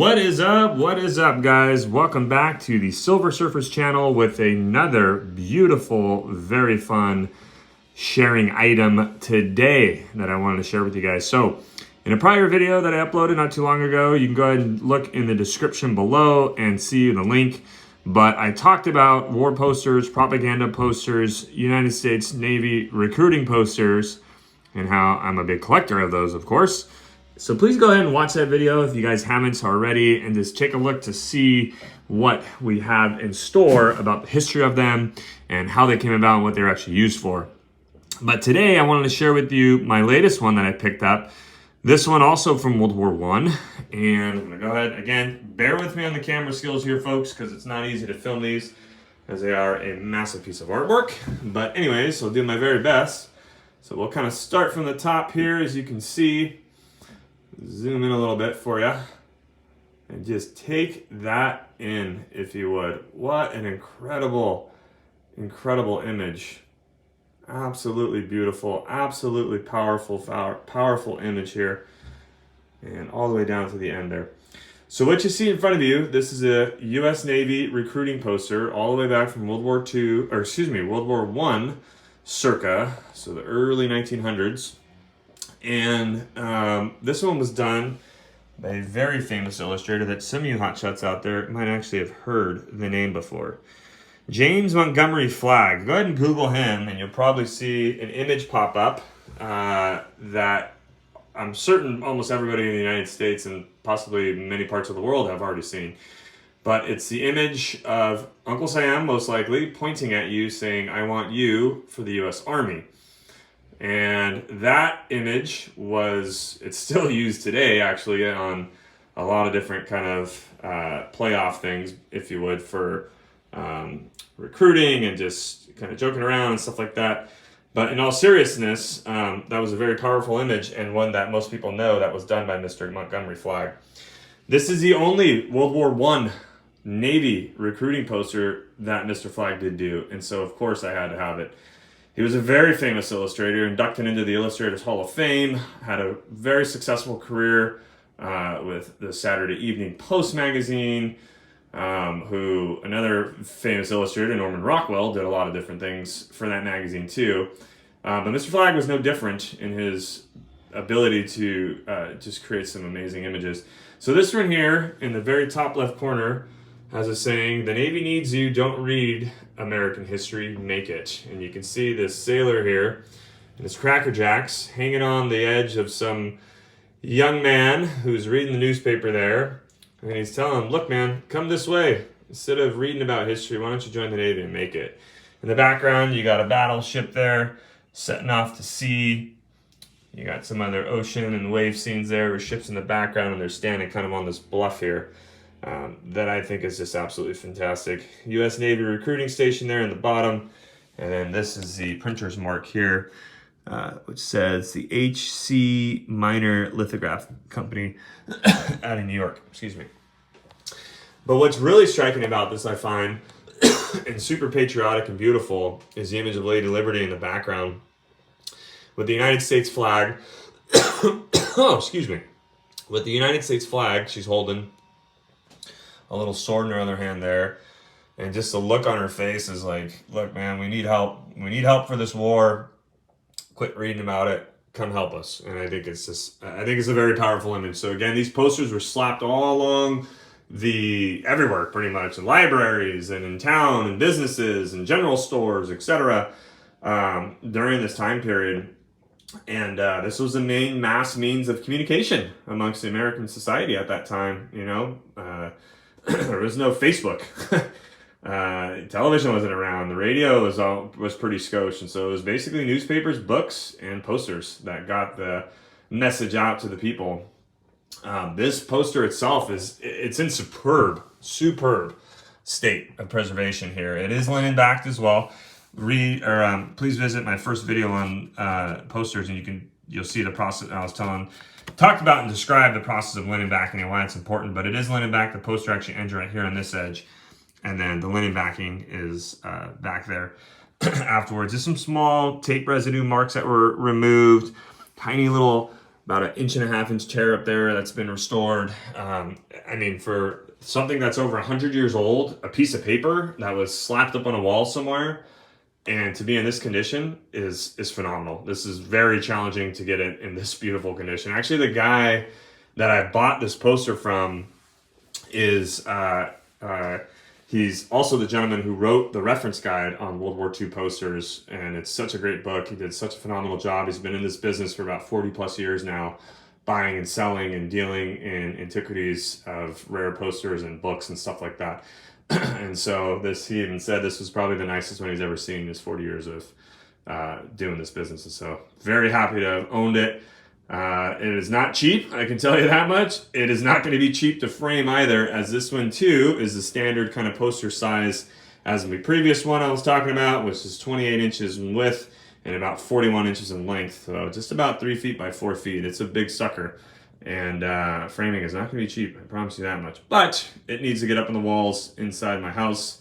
What is up? What is up, guys? Welcome back to the Silver Surfers channel with another beautiful, very fun sharing item today that I wanted to share with you guys. So, in a prior video that I uploaded not too long ago, you can go ahead and look in the description below and see the link. But I talked about war posters, propaganda posters, United States Navy recruiting posters, and how I'm a big collector of those, of course. So please go ahead and watch that video if you guys haven't already, and just take a look to see what we have in store about the history of them and how they came about and what they're actually used for. But today I wanted to share with you my latest one that I picked up. This one also from World War I. And I'm gonna go ahead, again, bear with me on the camera skills here, folks, because it's not easy to film these as they are a massive piece of artwork. But anyways, I'll do my very best. So we'll kind of start from the top here, as you can see. Zoom in a little bit for you and just take that in, if you would. What an incredible image. Absolutely beautiful, absolutely powerful image here, and all the way down to the end there. So what you see in front of you, this is a U.S. Navy recruiting poster all the way back from World War I, circa, so the early 1900s. And this one was done by a very famous illustrator that some of you hotshots out there might actually have heard the name before. James Montgomery Flagg. Go ahead and Google him and you'll probably see an image pop up that I'm certain almost everybody in the United States and possibly many parts of the world have already seen. But it's the image of Uncle Sam, most likely, pointing at you saying, "I want you for the U.S. Army." And that image it's still used today, actually, on a lot of different kind of playoff things, if you would, for recruiting and just kind of joking around and stuff like that. But in all seriousness, that was a very powerful image, and one that most people know that was done by Mr. Montgomery Flagg. This is the only World War I Navy recruiting poster that Mr. Flagg did do, and so of course I had to have it. He was a very famous illustrator, inducted into the Illustrators Hall of Fame, had a very successful career with the Saturday Evening Post magazine, another famous illustrator, Norman Rockwell, did a lot of different things for that magazine too. But Mr. Flagg was no different in his ability to just create some amazing images. So this one here, in the very top left corner, has a saying, "The Navy needs you, don't read American history, make it." And you can see this sailor here and his Cracker Jacks hanging on the edge of some young man who's reading the newspaper there. And he's telling him, "Look, man, come this way. Instead of reading about history, why don't you join the Navy and make it?" In the background, you got a battleship there setting off to sea. You got some other ocean and wave scenes there with ships in the background, and they're standing kind of on this bluff here. That I think is just absolutely fantastic. U.S. Navy recruiting station there in the bottom. And then this is the printer's mark here, which says the H.C. Minor Lithograph Company out of New York. Excuse me. But what's really striking about this, I find, and super patriotic and beautiful, is the image of Lady Liberty in the background with the United States flag. Oh, excuse me. With the United States flag, she's holding a little sword in her other hand there, and just the look on her face is like, "Look, man, we need help. We need help for this war. Quit reading about it. Come help us." And I think it's a very powerful image. So again, these posters were slapped all along everywhere, pretty much, in libraries and in town and businesses and general stores, etc. During this time period. And this was the main mass means of communication amongst the American society at that time. You know, there was no Facebook. Television wasn't around. The radio was pretty scotch, and so it was basically newspapers, books, and posters that got the message out to the people. This poster itself it's in superb state of preservation here. It is linen backed as well. Please visit my first video on posters, and you'll see the process I was talked about and described the process of linen backing and why it's important. But it is linen back. The poster actually ends right here on this edge, and then the linen backing is back there afterwards. Just some small tape residue marks that were removed, tiny little about an 1.5 inch tear up there that's been restored. I mean, for something that's over 100 years old, a piece of paper that was slapped up on a wall somewhere, and to be in this condition is phenomenal. This is very challenging to get it in this beautiful condition. Actually, the guy that I bought this poster from is he's also the gentleman who wrote the reference guide on World War II posters, and it's such a great book. He did such a phenomenal job. He's been in this business for about 40 plus years now, buying and selling and dealing in antiquities of rare posters and books and stuff like that. And so he even said this was probably the nicest one he's ever seen in his 40 years of doing this business. And so very happy to have owned it. It is not cheap, I can tell you that much. It is not going to be cheap to frame either, as this one too is the standard kind of poster size as the previous one I was talking about, which is 28 inches in width and about 41 inches in length. So just about 3 feet by 4 feet. It's a big sucker. And framing is not going to be cheap, I promise you that much. But it needs to get up on the walls inside my house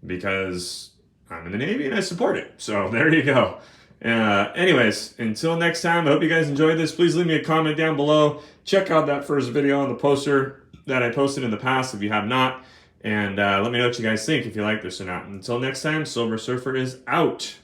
because I'm in the Navy and I support it. So there you go. Anyways, until next time, I hope you guys enjoyed this. Please leave me a comment down below. Check out that first video on the poster that I posted in the past if you have not. And let me know what you guys think, if you like this or not. Until next time, Silver Surfer is out.